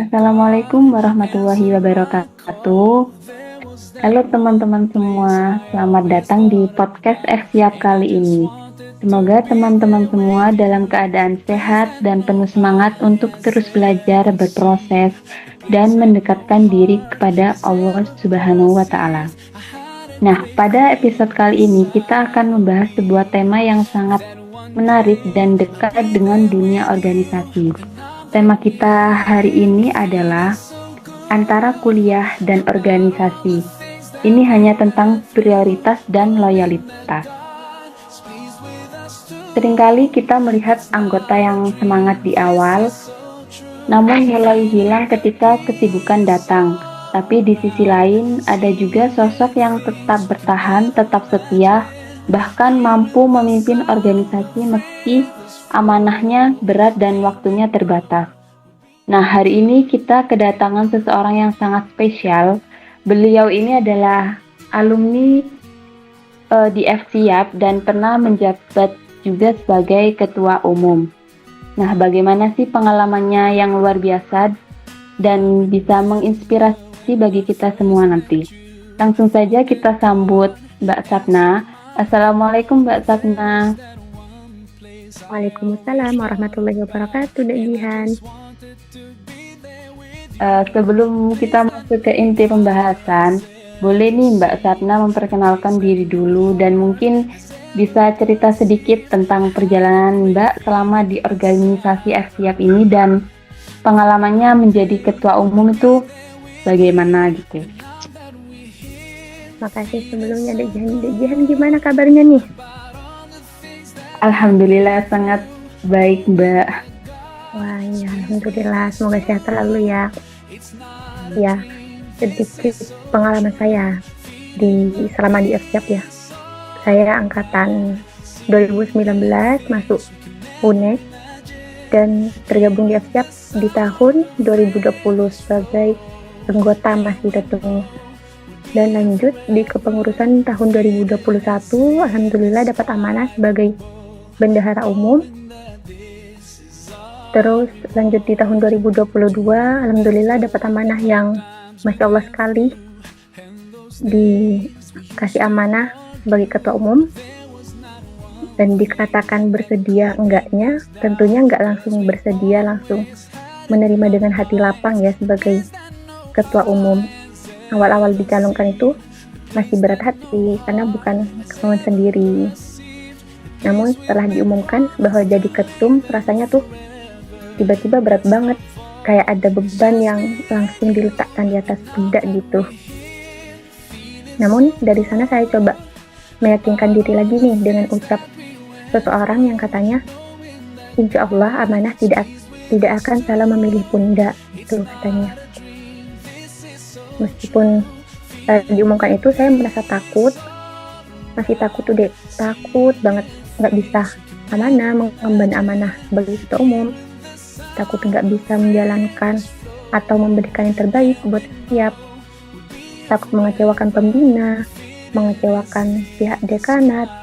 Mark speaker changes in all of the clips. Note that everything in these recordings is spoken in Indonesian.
Speaker 1: Assalamualaikum warahmatullahi wabarakatuh. Halo teman-teman semua, selamat datang di podcast FSIAP kali ini. Semoga teman-teman semua dalam keadaan sehat dan penuh semangat untuk terus belajar, berproses, dan mendekatkan diri kepada Allah Subhanahu wa Ta'ala. Nah, pada episode kali ini kita akan membahas sebuah tema yang sangat menarik dan dekat dengan dunia organisasi. Tema kita hari ini adalah antara kuliah dan organisasi. Ini hanya tentang prioritas dan loyalitas. Seringkali kita melihat anggota yang semangat di awal, namun mulai hilang ketika kesibukan datang. Tapi di sisi lain, ada juga sosok yang tetap bertahan, tetap setia, bahkan mampu memimpin organisasi meski amanahnya berat dan waktunya terbatas. Nah, hari ini kita kedatangan seseorang yang sangat spesial. Beliau ini adalah alumni di FSIAP dan pernah menjabat juga sebagai ketua umum. Nah, bagaimana sih pengalamannya yang luar biasa dan bisa menginspirasi bagi kita semua nanti? Langsung saja kita sambut Mbak Sapna. Assalamualaikum Mbak Sapna.
Speaker 2: Waalaikumsalam warahmatullahi wabarakatuh, Dek Jihan.
Speaker 1: Sebelum kita masuk ke inti pembahasan, boleh nih Mbak Sapna memperkenalkan diri dulu dan mungkin bisa cerita sedikit tentang perjalanan Mbak selama di organisasi FSIAP ini dan pengalamannya menjadi ketua umum itu bagaimana gitu.
Speaker 2: Makasih sebelumnya Dek Jihan. Dek Jihan gimana kabarnya nih?
Speaker 1: Alhamdulillah sangat baik Mbak.
Speaker 2: Wah ya, alhamdulillah, semoga sehat selalu ya. Ya, sedikit pengalaman saya selama di FSIAP ya. Saya angkatan 2019 masuk UNED dan tergabung di FSIAP di tahun 2020 sebagai anggota masih tetap. Dan lanjut di kepengurusan tahun 2021, alhamdulillah dapat amanah sebagai bendahara umum. Terus lanjut di tahun 2022, alhamdulillah dapat amanah yang Masya Allah sekali, dikasih amanah sebagai ketua umum. Dan dikatakan bersedia enggaknya, tentunya enggak langsung bersedia, langsung menerima dengan hati lapang ya sebagai ketua umum. Awal-awal dicalonkan itu masih berat hati karena bukan kemauan sendiri. Namun setelah diumumkan bahwa jadi ketum, rasanya tuh tiba-tiba berat banget, kayak ada beban yang langsung diletakkan di atas pundak gitu. Namun dari sana saya coba meyakinkan diri lagi nih dengan ucap seseorang yang katanya, insya Allah amanah tidak akan salah memilih pundak, itu katanya. Meskipun diumumkan itu saya merasa takut, masih takut tuh Dek, takut banget nggak bisa mengemban amanah sebagai ketua umum, takut nggak bisa menjalankan atau memberikan yang terbaik buat FSIAP, takut mengecewakan pembina, mengecewakan pihak dekanat.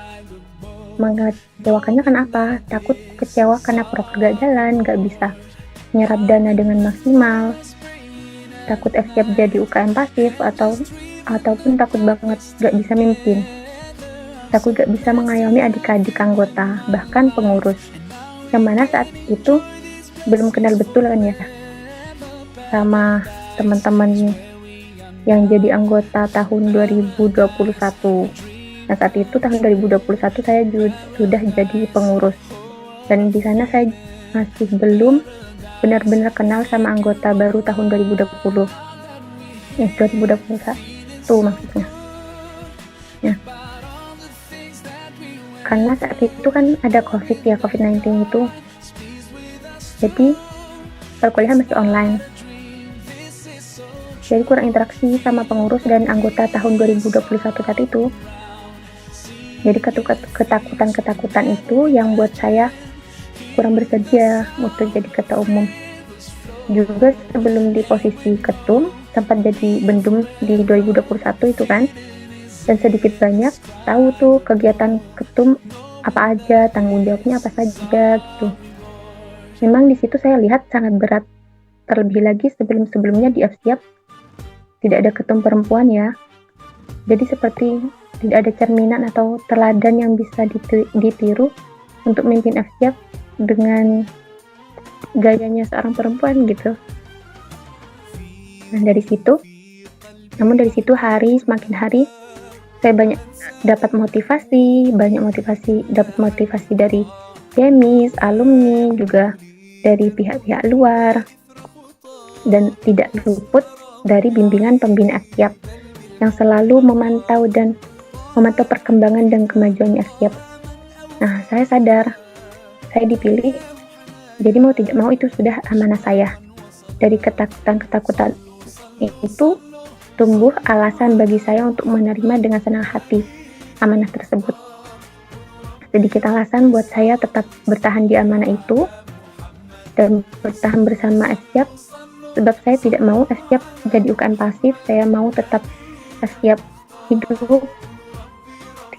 Speaker 2: Mengecewakannya kenapa? Takut kecewa karena proker gak jalan, nggak bisa menyerap dana dengan maksimal, takut FSIAP jadi UKM pasif ataupun takut banget gak bisa mimpin, takut gak bisa mengayomi adik-adik anggota, bahkan pengurus yang mana saat itu belum kenal betul kan ya sama teman-teman yang jadi anggota tahun 2021. Nah saat itu tahun 2021 saya sudah jadi pengurus, dan di sana saya masih belum benar-benar kenal sama anggota baru tahun 2021 maksudnya. Ya. Karena saat itu kan ada COVID-19 itu. Jadi perkuliahan masih online. Jadi kurang interaksi sama pengurus dan anggota tahun 2021 saat itu. Jadi ketakutan itu yang buat saya kurang bersedia untuk jadi ketua umum. Juga sebelum di posisi ketum, sempat jadi bendum di 2021 itu kan. Dan sedikit banyak tahu tuh kegiatan ketum apa aja, tanggung jawabnya apa saja gitu. Memang di situ saya lihat sangat berat, terlebih lagi sebelum-sebelumnya di FSIAP tidak ada ketum perempuan ya. Jadi seperti tidak ada cerminan atau teladan yang bisa ditiru untuk memimpin FSIAP dengan gayanya seorang perempuan gitu. Nah dari situ hari semakin hari saya dapat motivasi dari Demis, alumni, juga dari pihak-pihak luar, dan tidak luput dari bimbingan pembina FSIAP yang selalu memantau perkembangan dan kemajuan FSIAP. Nah, saya sadar saya dipilih, jadi mau tidak mau itu sudah amanah saya. Dari ketakutan itu tumbuh alasan bagi saya untuk menerima dengan senang hati amanah tersebut. Sedikit alasan buat saya tetap bertahan di amanah itu dan bertahan bersama FSIAP, sebab saya tidak mau FSIAP jadi UKM pasif. Saya mau tetap FSIAP hidup,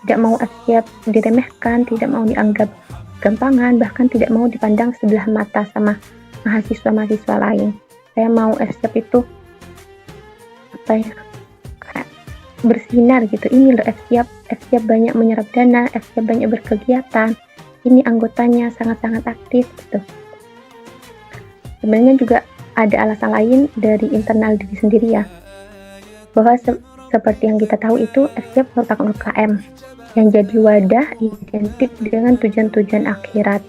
Speaker 2: tidak mau FSIAP diremehkan, tidak mau dianggap gampangan, bahkan tidak mau dipandang sebelah mata sama mahasiswa-mahasiswa lain. Saya mau FSIAP itu kayak bersinar gitu. Ini loh FSIAP banyak menyerap dana, FSIAP banyak berkegiatan, ini anggotanya sangat-sangat aktif gitu. Sebenarnya juga ada alasan lain dari internal diri sendiri ya, bahwa seperti yang kita tahu itu FSIAP merupakan UKM yang jadi wadah identik dengan tujuan-tujuan akhirat,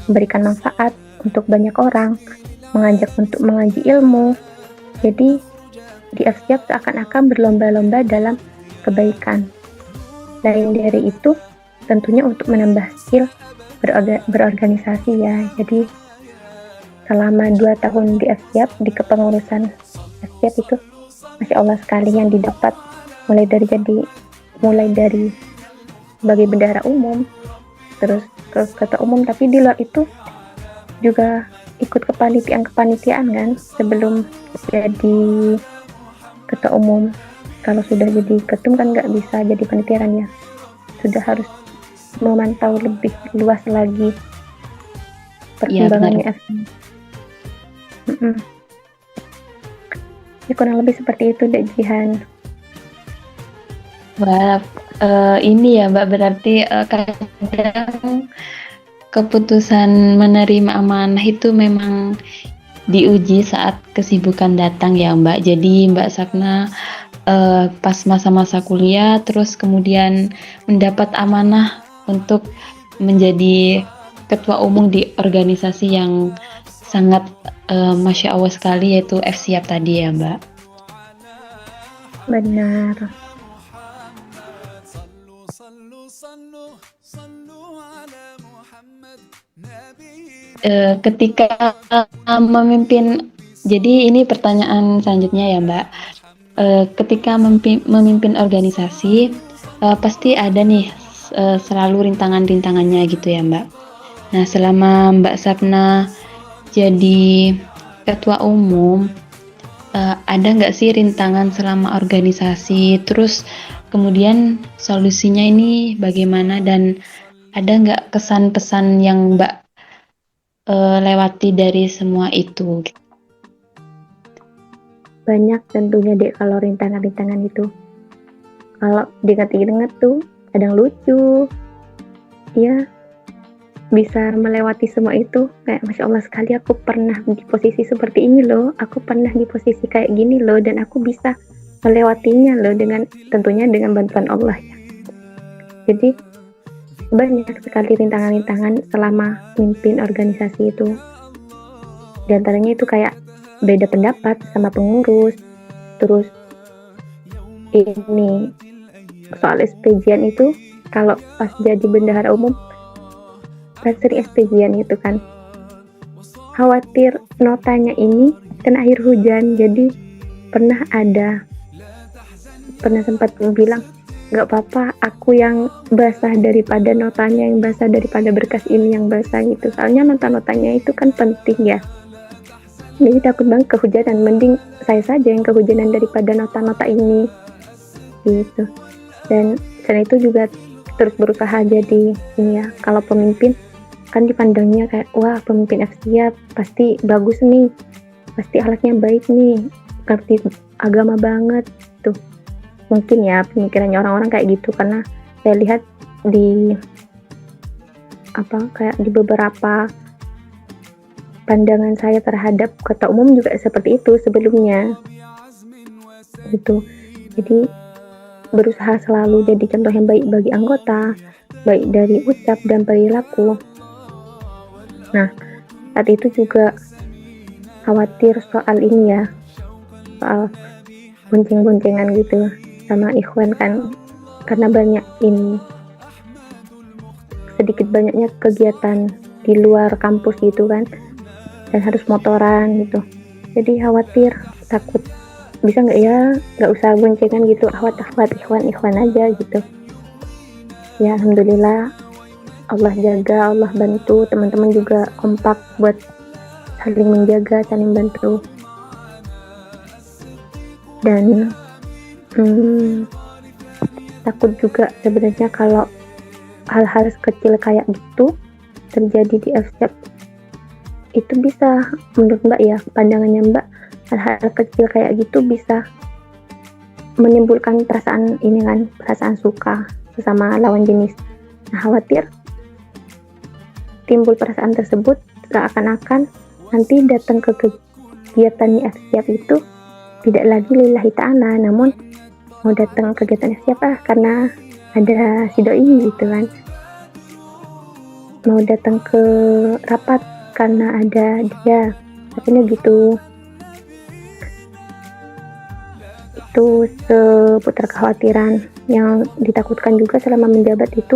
Speaker 2: memberikan manfaat untuk banyak orang, mengajak untuk mengaji ilmu. Jadi di FSIAP seakan-akan berlomba-lomba dalam kebaikan. Lain dari itu, tentunya untuk menambah skill berorganisasi ya. Jadi selama 2 tahun di FSIAP, di kepengurusan FSIAP itu, Masya Allah sekali yang didapat, mulai dari sebagai bendahara umum, terus ke ketua umum, tapi di luar itu juga ikut kepanitiaan kan sebelum jadi ketua umum. Kalau sudah jadi ketum kan nggak bisa jadi panitiaan ya, sudah harus memantau lebih luas lagi perkembangannya FSIAP. Ya, kurang lebih seperti itu Dek Jihan.
Speaker 1: Wah, ini ya Mbak, berarti kadang keputusan menerima amanah itu memang diuji saat kesibukan datang ya Mbak. Jadi Mbak Sapna pas masa-masa kuliah terus kemudian mendapat amanah untuk menjadi ketua umum di organisasi yang sangat Masya Allah sekali, yaitu FSIAP tadi ya Mbak.
Speaker 2: Benar.
Speaker 1: Ketika memimpin, jadi ini pertanyaan selanjutnya ya Mbak. Ketika memimpin organisasi, pasti ada nih selalu rintangan-rintangannya gitu ya Mbak. Nah, selama Mbak Sapna jadi ketua umum, ada nggak sih rintangan selama organisasi? Terus kemudian solusinya ini bagaimana, dan ada nggak kesan-pesan yang Mbak lewati dari semua itu?
Speaker 2: Banyak tentunya Dek kalau rintangan-rintangan itu. Kalau diingat-ingat tuh kadang lucu, ya bisa melewati semua itu. Kayak Masya Allah sekali, aku pernah di posisi seperti ini loh, aku pernah di posisi kayak gini loh, dan aku bisa melewatinya loh, tentunya dengan bantuan Allah ya. Jadi banyak sekali rintangan-rintangan selama mimpin organisasi itu. Di antaranya itu kayak beda pendapat sama pengurus, terus ini soal SPJ-an itu, kalau pas jadi bendahara umum pas sering SPJ-an itu kan khawatir notanya ini kan akhir hujan, jadi pernah sempat bilang nggak apa-apa aku yang basah daripada notanya yang basah, daripada berkas ini yang basah gitu, soalnya notanya itu kan penting ya. Jadi takut banget kehujanan, mending saya saja yang kehujanan daripada nota-nota ini gitu. Dan selain itu juga terus berusaha jadi ini ya, kalau pemimpin kan dipandangnya kayak wah pemimpin FSIAP pasti bagus nih, pasti akhlaknya baik nih, ngerti agama banget tuh. Mungkin ya pemikirannya orang-orang kayak gitu, karena saya lihat di kayak di beberapa pandangan saya terhadap ketua umum juga seperti itu sebelumnya gitu. Jadi berusaha selalu jadi contoh yang baik bagi anggota, baik dari ucap dan perilaku. Nah, saat itu juga khawatir soal ini ya, soal bonceng-boncengan gitu sama ikhwan kan, karena sedikit banyaknya kegiatan di luar kampus gitu kan, dan harus motoran gitu. Jadi khawatir, takut bisa nggak usah boncengan gitu, akhwat ikhwan aja gitu. Ya alhamdulillah Allah jaga, Allah bantu, teman-teman juga kompak buat saling menjaga, saling bantu. Dan takut juga sebenarnya kalau hal-hal kecil kayak gitu terjadi di FSIAP. Itu bisa, menurut Mbak ya, pandangannya Mbak, hal-hal kecil kayak gitu bisa menimbulkan perasaan suka sesama lawan jenis. Nah, khawatir timbul perasaan tersebut seakan-akan nanti datang ke kegiatan FSIAP itu tidak lagi lillahi ta'ala, namun mau datang ke kegiatan FSIAP karena ada si doi gitu kan, mau datang ke rapat karena ada dia, akhirnya gitu. Itu seputar kekhawatiran yang ditakutkan juga selama menjabat itu.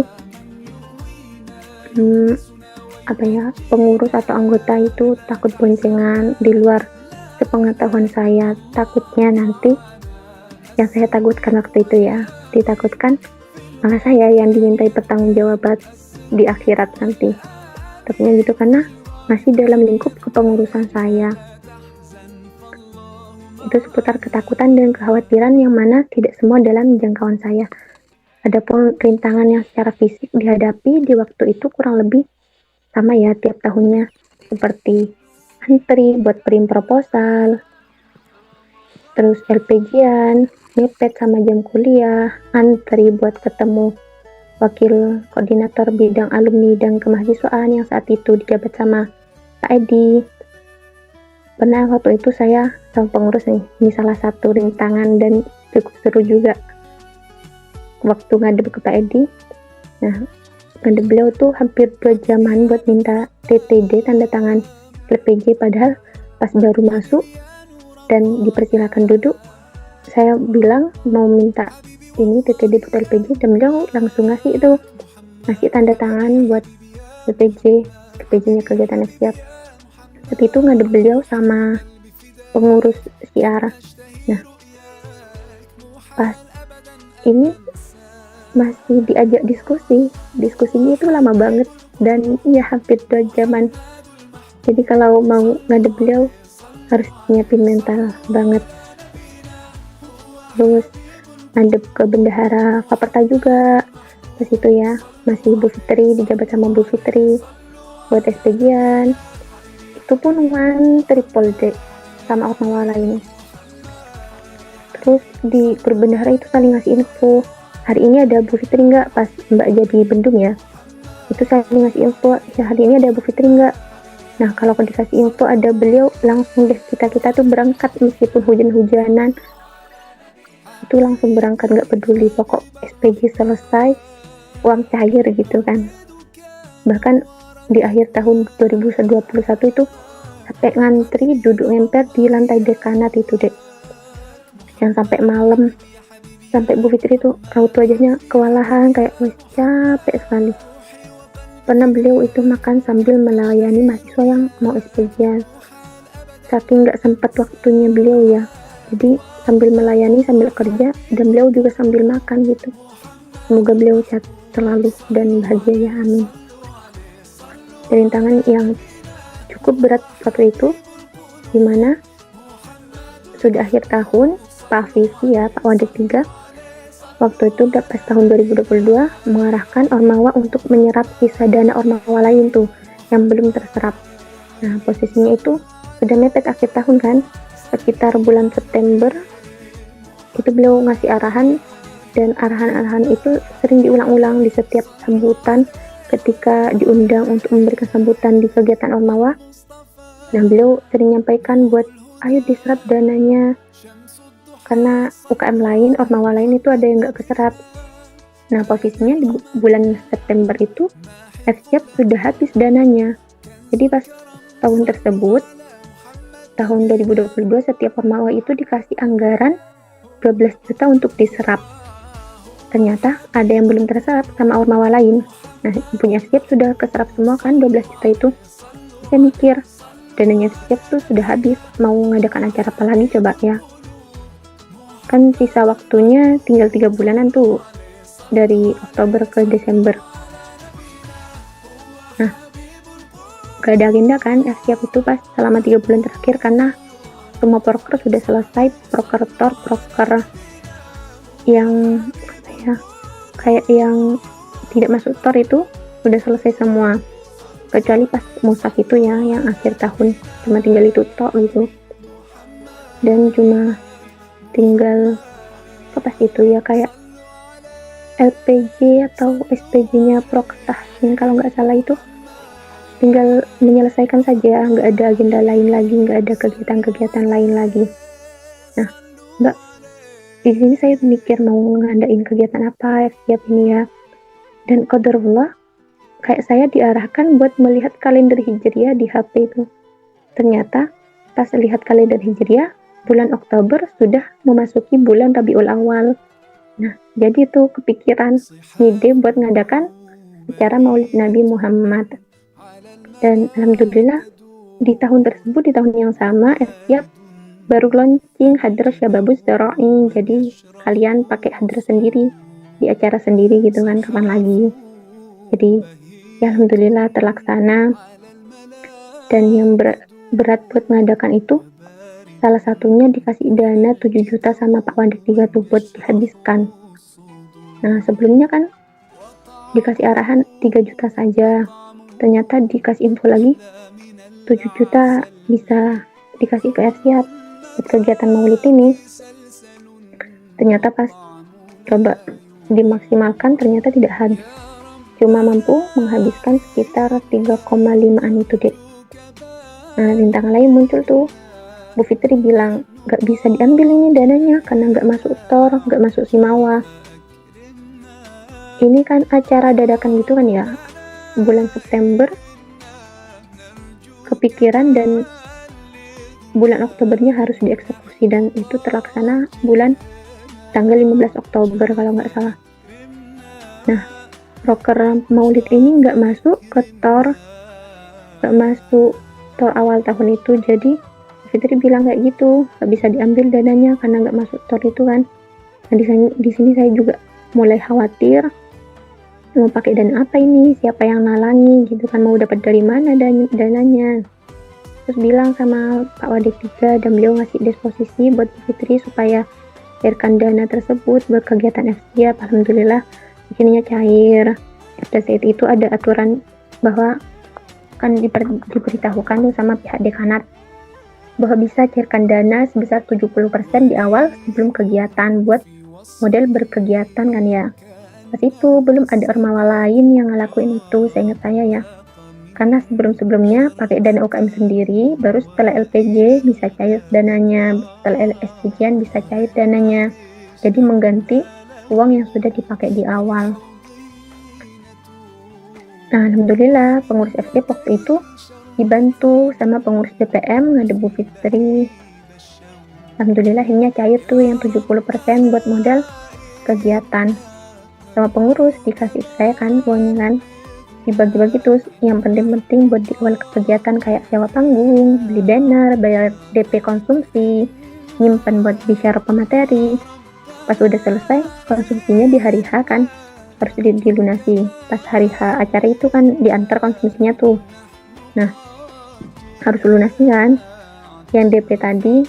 Speaker 2: Pengurus atau anggota itu takut boncengan di luar sepengetahuan saya. Takutnya nanti, yang saya takutkan waktu itu ya, ditakutkan malah saya yang dimintai pertanggungjawaban di akhirat nanti. Takutnya gitu karena masih dalam lingkup kepengurusan saya. Itu seputar ketakutan dan kekhawatiran yang mana tidak semua dalam jangkauan saya. Adapun rintangan yang secara fisik dihadapi di waktu itu kurang lebih sama ya tiap tahunnya, seperti antri buat print proposal, terus LPG-an, mepet sama jam kuliah, antri buat ketemu wakil koordinator bidang alumni dan kemahasiswaan yang saat itu dijabat sama Pak Edi. Pernah waktu itu saya sama pengurus nih, ini salah satu rintangan dan cukup seru juga waktu ngadep ke Pak Edi. Nah, ngadep beliau tuh hampir 2 jaman buat minta TTD, tanda tangan LPG, padahal pas baru masuk dan dipersilakan duduk, saya bilang mau minta ini TTD buat LPG, dan beliau langsung ngasih tanda tangan buat LPG-nya kegiatan FSIAP. Saat itu ngadep beliau sama pengurus siar. Nah, pas ini masih diajak diskusinya itu lama banget, dan ya hampir 2 jaman. Jadi kalau mau ngadep beliau harus nyiapin mental banget. Terus ngadep ke bendahara Faperta juga pas itu ya, masih Bu Fitri, dijabat sama Bu Fitri buat SPG-an. Itu pun triple D sama ormawa lain. Terus di berbendahara itu saling ngasih info, hari ini ada Bu Fitri nggak, pas Mbak jadi bendung ya, itu saling ngasih info, ya hari ini ada Bu Fitri nggak. Nah kalau dikasih info ada beliau, langsung deh kita tuh berangkat meskipun hujan-hujanan, itu langsung berangkat, nggak peduli, pokok SPG selesai uang cair gitu kan. Bahkan di akhir tahun 2021 itu sampai ngantri duduk ngemper di lantai dekanat itu deh, yang sampai malam, sampai Bu Fitri tuh raut wajahnya kewalahan, kayak capek sekali. Pernah beliau itu makan sambil melayani mahasiswa yang mau SPG, saking nggak sempat waktunya beliau ya, jadi sambil melayani sambil kerja, dan beliau juga sambil makan gitu. Semoga beliau sehat selalu dan bahagia ya, amin. Rintangan yang cukup berat waktu itu, dimana sudah akhir tahun, Pak Vivi ya, Pak Wadik 3 waktu itu pas tahun 2022 mengarahkan ormawa untuk menyerap sisa dana ormawa lain tuh yang belum terserap. Nah, posisinya itu sudah mepet akhir tahun kan, sekitar bulan September itu beliau ngasih arahan, dan arahan-arahan itu sering diulang-ulang di setiap sambutan ketika diundang untuk memberikan sambutan di kegiatan Ormawa. Nah, beliau sering menyampaikan buat ayo diserap dananya, karena UKM lain, Ormawa lain itu ada yang nggak keserap. Nah, posisinya di bulan September itu FSIAP sudah habis dananya. Jadi pas tahun tersebut, tahun 2022, setiap Ormawa itu dikasih anggaran 12 juta untuk diserap. Ternyata ada yang belum terserap sama Ormawa lain. Nah, punya FSIAP sudah keserap semua kan 12 juta itu. Saya mikir, dananya FSIAP tuh sudah habis, mau ngadakan acara apa lagi coba ya. Kan sisa waktunya tinggal 3 bulanan tuh, dari Oktober ke Desember. Nah, gak ada agenda kan FSIAP itu pas selama 3 bulan terakhir, karena semua proker sudah selesai, proker yang apa ya, kayak yang tidak masuk tor itu sudah selesai semua, kecuali pas musaf itu ya, yang akhir tahun cuma tinggal itu tok gitu, dan cuma tinggal apa itu ya, kayak LPG atau SPG-nya Proktahsin kalau nggak salah, itu tinggal menyelesaikan saja, nggak ada agenda lain lagi, nggak ada kegiatan-kegiatan lain lagi. Nah, mbak, di sini saya mikir mau ngadain kegiatan apa FSIAP ini ya, dan qadarullah kayak saya diarahkan buat melihat kalender Hijriah di HP itu. Ternyata pas lihat kalender Hijriah, bulan Oktober sudah memasuki bulan Rabiul Awal. Nah, jadi tuh kepikiran ide buat ngadakan acara Maulid Nabi Muhammad. Dan alhamdulillah di tahun tersebut, di tahun yang sama, FSIAP baru launching Hadra Syababus Dara'i. Jadi kalian pakai hadra sendiri di acara sendiri gitu kan, kapan lagi. Jadi ya alhamdulillah terlaksana. Dan yang berat buat mengadakan itu, salah satunya dikasih dana 7 juta sama Pak Wadik 3 tuh buat dihabiskan. Nah, sebelumnya kan dikasih arahan 3 juta saja. Ternyata dikasih info lagi 7 juta bisa dikasih ke FSIAP buat kegiatan maulid ini. Ternyata pas coba dimaksimalkan, ternyata tidak habis. Cuma mampu menghabiskan sekitar 3,5an itu deh. Nah, rintangan lain muncul tuh. Bu Fitri bilang, gak bisa diambil ini dananya karena gak masuk tor, gak masuk Simawa. Ini kan acara dadakan gitu kan ya, bulan September kepikiran, dan bulan Oktobernya harus dieksekusi, dan itu terlaksana bulan tanggal 15 Oktober kalau nggak salah. Nah, proker maulid ini nggak masuk ke tor, nggak masuk tor awal tahun itu. Jadi Fitri bilang kayak gitu, nggak bisa diambil dananya karena nggak masuk tor itu kan. Nah, di sini saya juga mulai khawatir, mau pakai dana apa ini, siapa yang nalangi gitu kan, mau dapat dari mana dananya. Terus bilang sama Pak Wadik 3, dan beliau ngasih disposisi buat Fitri supaya cairkan dana tersebut buat kegiatan FSIAP. Alhamdulillah akhirnya cair. Dan saat itu ada aturan bahwa kan diberitahukan tuh sama pihak dekanat bahwa bisa cairkan dana sebesar 70% di awal sebelum kegiatan, buat model berkegiatan kan ya. Pas itu belum ada ormawa lain yang ngelakuin itu, seingat saya ya. Karena sebelumnya pakai dana UKM sendiri, baru setelah LPG bisa cair dananya, setelah SPG bisa cair dananya. Jadi mengganti uang yang sudah dipakai di awal. Nah, alhamdulillah pengurus FSIAP waktu itu dibantu sama pengurus DPM, ada Bu Fitri. Alhamdulillah akhirnya cair tuh yang 70% buat modal kegiatan. Sama pengurus dikasih saya kan uangnya kan, dibagi-bagi tuh yang penting-penting buat di awal kegiatan, kayak sewa panggung, beli banner, bayar DP konsumsi, nyimpen buat bicara pemateri. Pas udah selesai konsumsinya di hari H kan harus dilunasi. Pas hari H acara itu kan diantar konsumsinya tuh. Nah, harus lunasi kan, yang DP tadi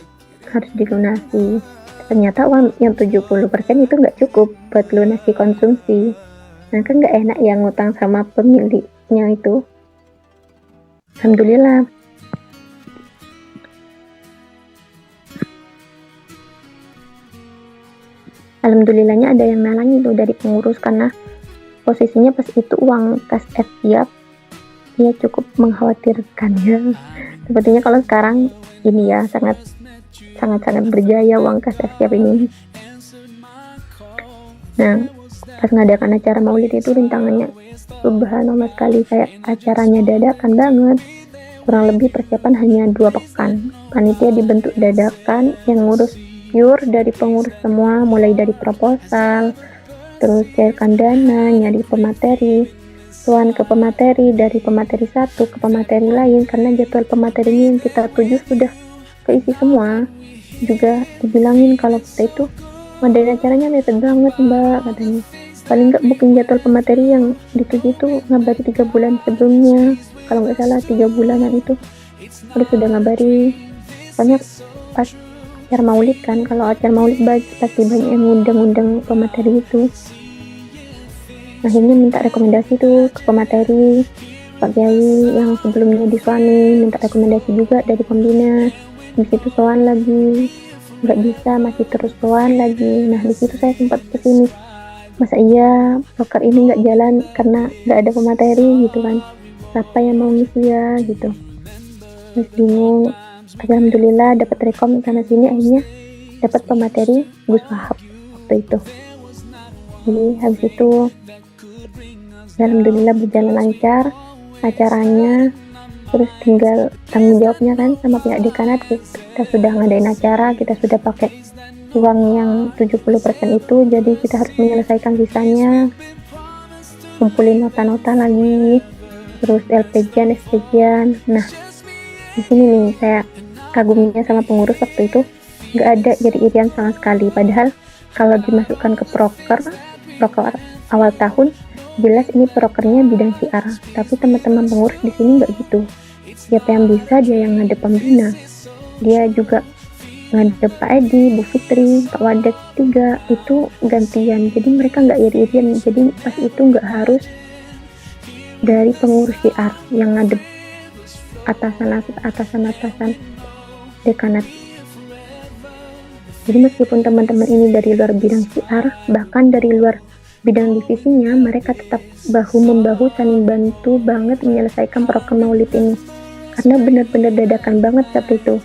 Speaker 2: harus dilunasi. Ternyata uang yang 70% itu nggak cukup buat lunasi konsumsi. Nah, kan nggak enak ya ngutang sama pemiliknya itu. Alhamdulillah. Alhamdulillahnya ada yang nalangi tuh dari pengurus, karena posisinya pas itu uang kas FYP ya cukup mengkhawatirkan ya. Sepertinya kalau sekarang ini ya sangat berjaya uang kas FYP ini. Nah, pas ngadakan acara maulid itu rintangannya subhanallah sekali, kayak acaranya dadakan banget. Kurang lebih persiapan hanya 2 pekan. Panitia dibentuk dadakan, yang ngurus pure dari pengurus semua, mulai dari proposal, terus cairkan dana, nyari pemateri, tuan ke pemateri, dari pemateri satu ke pemateri lain, karena jadwal pematerinya yang kita tuju sudah keisi semua. Juga dibilangin kalau kita itu ngadain acaranya mepet banget mbak, katanya. Paling nggak booking jadwal pemateri yang dituju itu ngabari 3 bulan sebelumnya, kalau nggak salah 3 bulanan itu harus sudah ngabari. Soalnya pas acara maulid kan, kalau acara maulid pasti banyak yang ngundang pemateri itu. Akhirnya minta rekomendasi tuh ke pemateri, Pak Kiai yang sebelumnya di Suami, minta rekomendasi juga dari pembina. Di situ soal lagi, nggak bisa, masih terus soal lagi. Nah di situ saya sempat pesimis, masa iya proker ini nggak jalan karena nggak ada pemateri gitu kan, siapa yang mau ngisi ya gitu. Terus bingung. Alhamdulillah dapat rekom sana sini, akhirnya dapat pemateri Gus Wahab waktu itu. Jadi habis itu alhamdulillah berjalan lancar acaranya. Terus tinggal tanggung jawabnya kan sama pihak dekanat. Kita sudah ngadain acara, kita sudah pakai uang yang 70% itu, jadi kita harus menyelesaikan sisanya, kumpulin nota-nota lagi, terus LPG-an, SPG-an. Nah di sini nih saya kagumnya sama pengurus waktu itu, nggak ada iri-irian sama sekali. Padahal kalau dimasukkan ke proker awal tahun, jelas ini prokernya bidang syiar, tapi teman-teman pengurus di sini nggak gitu. Siapa yang bisa dia yang ngadep pembina, dia juga ngadep Pak Edi, Bu Fitri, Pak Wadet 3 itu gantian. Jadi mereka nggak iri-irian. Jadi pas itu nggak harus dari pengurus syiar yang ngadep atasan dekanat. Jadi meskipun teman-teman ini dari luar bidang syiar, bahkan dari luar bidang divisinya, mereka tetap bahu-membahu saling bantu banget menyelesaikan program maulid ini, karena benar-benar dadakan banget saat itu.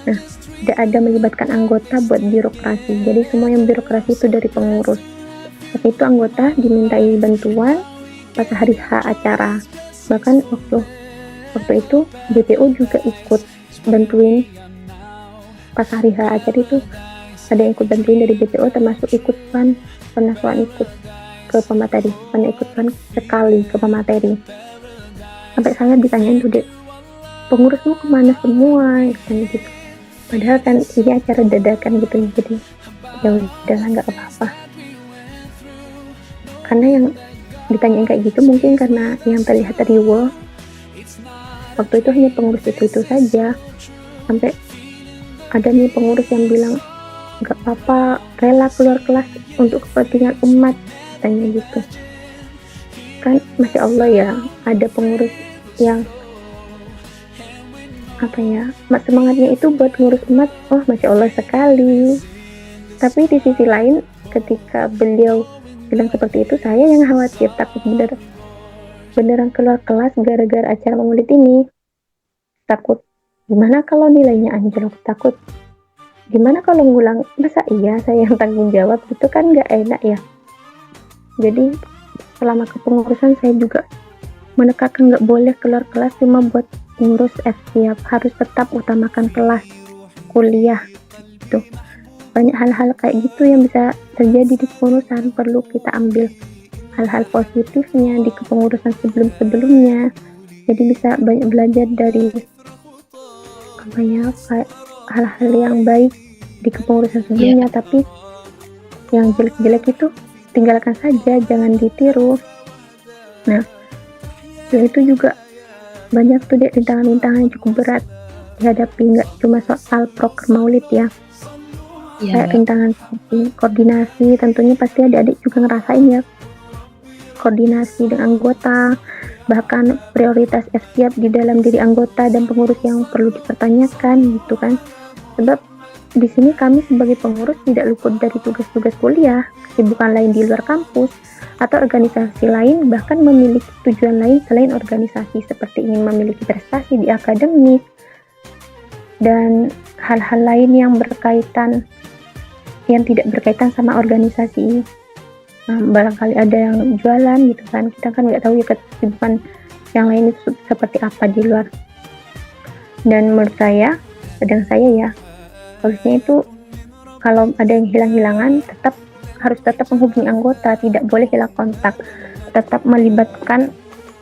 Speaker 2: Nah, tidak ada melibatkan anggota buat birokrasi, jadi semua yang birokrasi itu dari pengurus. Tapi itu anggota dimintai bantuan pas hari H acara. Bahkan waktu itu BPO juga ikut bantuin pas hari H acara itu, ada yang ikut bantuin dari BPO, termasuk pernah ikut ke pemateri, pernah ikutkan sekali ke pemateri. Sampai saya ditanyain tuh, Dek, pengurusmu kemana semua gitu. Padahal kan ini acara dadakan gitu, jadi ya udahlah nggak apa-apa. Karena yang ditanyain kayak gitu mungkin karena yang terlihat riuh waktu itu hanya pengurus itu saja. Sampai ada nih pengurus yang bilang nggak apa-apa, rela keluar kelas untuk kepentingan umat, katanya gitu. Kan Masya Allah ya, ada pengurus yang semangatnya itu buat ngurus umat. Oh Masya Allah sekali. Tapi di sisi lain ketika beliau bilang seperti itu, saya yang khawatir, takut beneran keluar kelas gara-gara acara maulid ini. Takut gimana kalau nilainya anjlok, takut gimana kalau ngulang, masa iya saya yang tanggung jawab, itu kan nggak enak ya. Jadi selama kepengurusan saya juga menekankan nggak boleh keluar kelas cuma buat ngurus FYP, harus tetap utamakan kelas, kuliah gitu. Banyak hal-hal kayak gitu yang bisa terjadi di kepengurusan, perlu kita ambil hal-hal positifnya di kepengurusan sebelumnya. Jadi bisa banyak belajar dari hal-hal yang baik di kepengurusan sebelumnya. Tapi yang jelek-jelek itu tinggalkan saja, jangan ditiru. Nah, dan itu juga banyak tuh deh rintangan-rintangan yang cukup berat dihadapi, nggak cuma soal proker maulid ya. Kayak rintangan koordinasi, tentunya pasti adik-adik juga ngerasain ya, koordinasi dengan anggota, bahkan prioritas FSIAP di dalam diri anggota dan pengurus yang perlu dipertanyakan gitu kan. Sebab di sini kami sebagai pengurus tidak luput dari tugas-tugas kuliah, kesibukan lain di luar kampus, atau organisasi lain, bahkan memiliki tujuan lain selain organisasi seperti ingin memiliki prestasi di akademik dan hal-hal lain yang tidak berkaitan sama organisasi. Barangkali ada yang jualan gitu kan, kita kan nggak tahu ya kesibukan yang lain itu seperti apa di luar. Dan menurut saya, kadang saya ya, harusnya itu kalau ada yang hilang-hilangan harus tetap menghubungi anggota, tidak boleh hilang kontak, tetap melibatkan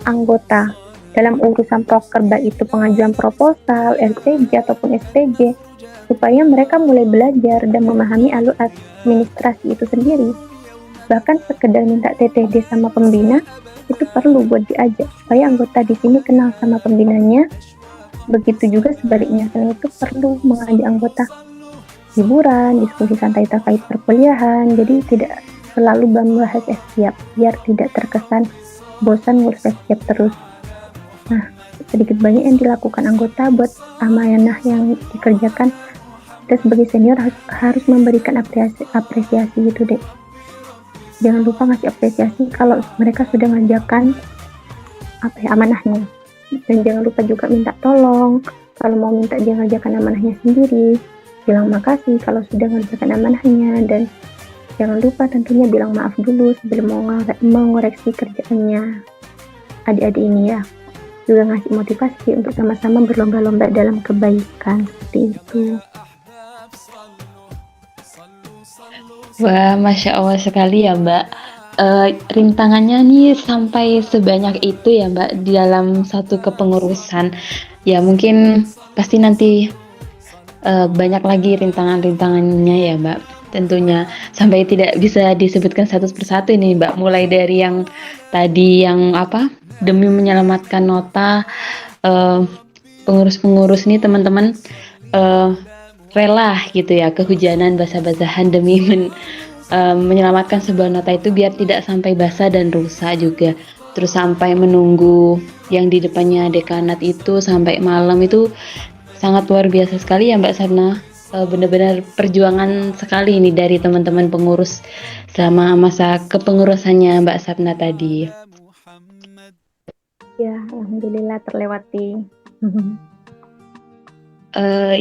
Speaker 2: anggota dalam urusan proker, baik itu pengajuan proposal, LCJ ataupun SPJ, supaya mereka mulai belajar dan memahami alur administrasi itu sendiri. Bahkan sekedar minta TTD sama pembina itu perlu buat diajak supaya anggota di sini kenal sama pembinanya. Begitu juga sebaliknya, selain itu perlu mengajak anggota hiburan, diskusi santai terkait perkuliahan, jadi tidak selalu membahas FSIAP biar tidak terkesan bosan ngurus FSIAP terus. Nah, sedikit banyak yang dilakukan anggota buat amanah yang dikerjakan, dan sebagai senior harus memberikan apresiasi gitu deh. Jangan lupa ngasih apresiasi kalau mereka sudah mengerjakan amanahnya, dan jangan lupa juga minta tolong kalau mau minta dia ngerjakan amanahnya sendiri. Bilang makasih kalau sudah mengerjakan amanahnya, dan jangan lupa tentunya bilang maaf dulu sebelum mengoreksi kerjaannya. Adik-adik ini ya juga ngasih motivasi untuk sama-sama berlomba-lomba dalam kebaikan, seperti itu.
Speaker 1: Wah, Masya Allah sekali ya Mbak. Rintangannya nih sampai sebanyak itu ya Mbak di dalam satu kepengurusan. Ya mungkin pasti nanti banyak lagi rintangan-rintangannya ya Mbak, tentunya sampai tidak bisa disebutkan satu persatu ini Mbak, mulai dari yang tadi yang demi menyelamatkan nota, pengurus-pengurus nih teman-teman rela gitu ya kehujanan basah-basahan demi menyelamatkan sebuah nota itu biar tidak sampai basah dan rusak juga. Terus sampai menunggu yang di depannya dekanat itu sampai malam, itu sangat luar biasa sekali ya Mbak Sapna. Benar-benar perjuangan sekali ini dari teman-teman pengurus selama masa kepengurusannya Mbak Sapna tadi.
Speaker 2: Ya, alhamdulillah terlewati.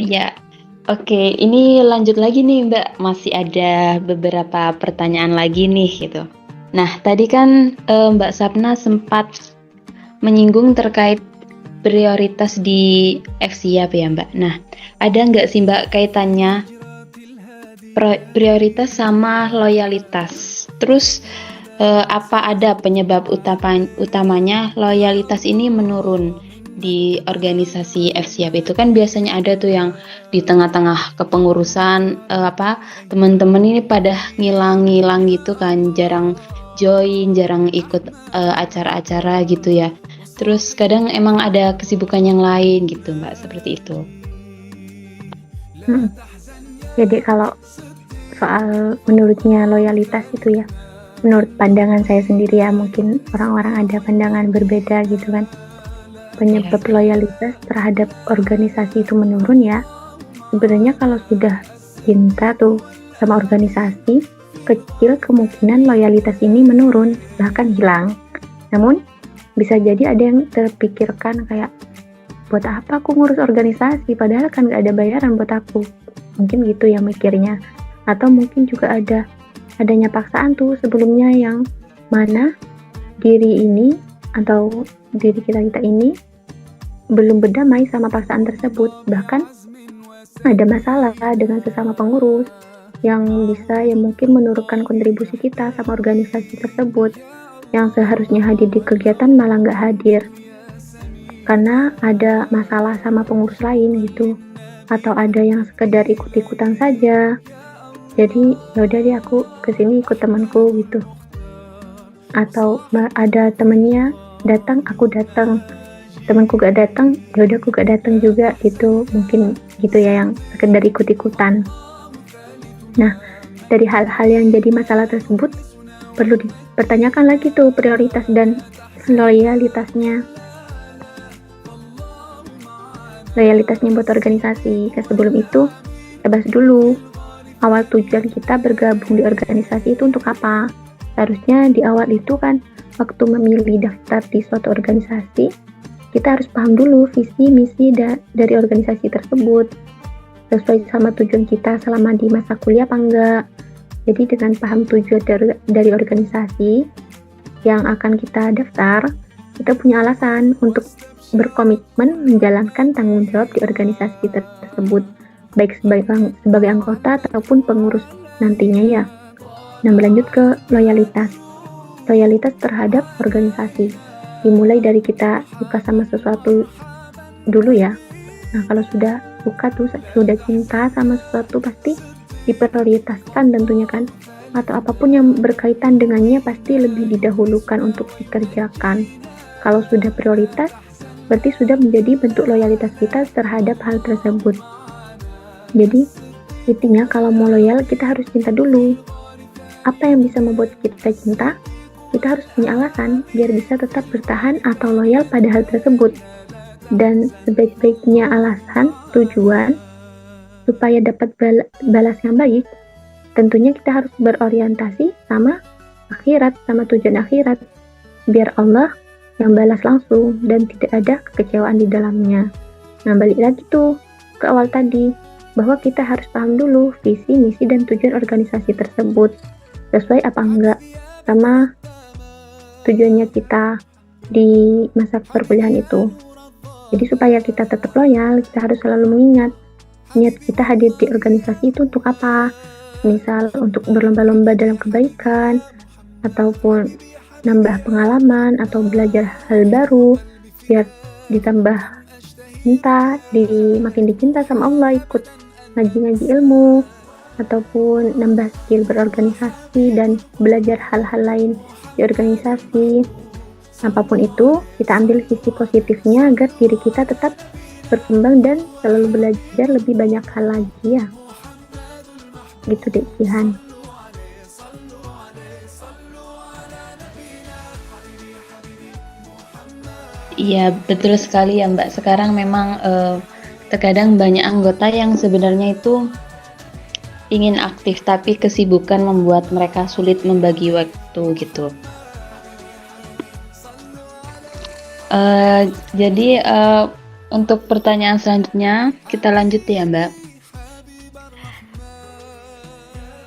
Speaker 1: Ya, oke. Ini lanjut lagi nih Mbak. Masih ada beberapa pertanyaan lagi nih gitu. Nah, tadi kan Mbak Sapna sempat menyinggung terkait prioritas di FSIAP ya Mbak. Nah, ada nggak sih Mbak kaitannya prioritas sama loyalitas? Terus apa ada penyebab utamanya loyalitas ini menurun di organisasi FSIAP? Itu kan biasanya ada tuh yang di tengah-tengah kepengurusan teman-teman ini pada ngilang-ngilang gitu kan, jarang join, jarang ikut acara-acara gitu ya. Terus kadang emang ada kesibukan yang lain gitu Mbak, seperti itu.
Speaker 2: Jadi kalau soal menurutnya loyalitas itu ya, menurut pandangan saya sendiri ya, mungkin orang-orang ada pandangan berbeda gitu kan. Penyebab loyalitas terhadap organisasi itu menurun ya, sebenarnya kalau sudah cinta tuh sama organisasi, kecil kemungkinan loyalitas ini menurun, bahkan hilang. Namun bisa jadi ada yang terpikirkan kayak, buat apa aku ngurus organisasi padahal kan gak ada bayaran buat aku, mungkin gitu ya mikirnya. Atau mungkin juga adanya paksaan tuh sebelumnya, yang mana diri ini atau diri kita ini belum berdamai sama paksaan tersebut, bahkan ada masalah dengan sesama pengurus yang mungkin menurunkan kontribusi kita sama organisasi tersebut, yang seharusnya hadir di kegiatan malah nggak hadir karena ada masalah sama pengurus lain gitu, atau ada yang sekedar ikut-ikutan saja. Jadi yaudah deh aku kesini ikut temanku gitu, atau ada temennya datang aku datang, temanku gak datang yaudah aku gak datang juga gitu, mungkin gitu ya, yang sekedar ikut-ikutan. Nah, dari hal-hal yang jadi masalah tersebut perlu dipertanyakan lagi tuh prioritas dan loyalitasnya buat organisasi. Sebelum itu kita bahas dulu awal tujuan kita bergabung di organisasi itu untuk apa. Seharusnya di awal itu kan waktu memilih daftar di suatu organisasi, kita harus paham dulu visi misi dari organisasi tersebut sesuai sama tujuan kita selama di masa kuliah apa enggak. Jadi dengan paham tujuan dari organisasi yang akan kita daftar, kita punya alasan untuk berkomitmen menjalankan tanggung jawab di organisasi tersebut, baik sebagai anggota ataupun pengurus nantinya ya. Nah, berlanjut ke loyalitas terhadap organisasi. Dimulai dari kita suka sama sesuatu dulu ya. Nah, kalau sudah suka tuh, sudah cinta sama sesuatu, pasti diprioritaskan tentunya kan. Atau apapun yang berkaitan dengannya pasti lebih didahulukan untuk dikerjakan. Kalau sudah prioritas, berarti sudah menjadi bentuk loyalitas kita terhadap hal tersebut. Jadi, intinya kalau mau loyal, kita harus cinta dulu. Apa yang bisa membuat kita cinta? Kita harus punya alasan biar bisa tetap bertahan atau loyal pada hal tersebut. Dan sebaik-baiknya alasan, tujuan, supaya dapat balas yang baik, tentunya kita harus berorientasi sama akhirat, sama tujuan akhirat. Biar Allah yang balas langsung dan tidak ada kekecewaan di dalamnya. Nah, balik lagi tuh ke awal tadi, bahwa kita harus paham dulu visi, misi, dan tujuan organisasi tersebut sesuai apa enggak sama tujuannya kita di masa perkuliahan itu. Jadi supaya kita tetap loyal, kita harus selalu mengingat niat kita hadir di organisasi itu untuk apa. Misal untuk berlomba-lomba dalam kebaikan, ataupun nambah pengalaman atau belajar hal baru biar ditambah makin dicinta sama Allah, ikut ngaji-ngaji ilmu ataupun nambah skill berorganisasi dan belajar hal-hal lain di organisasi. Apapun itu, kita ambil sisi positifnya agar diri kita tetap berkembang dan selalu belajar lebih banyak hal lagi ya. Gitu deh, Jihan.
Speaker 1: Iya, betul sekali ya Mbak. Sekarang memang terkadang banyak anggota yang sebenarnya itu ingin aktif, tapi kesibukan membuat mereka sulit membagi waktu gitu. Jadi untuk pertanyaan selanjutnya kita lanjut ya Mbak.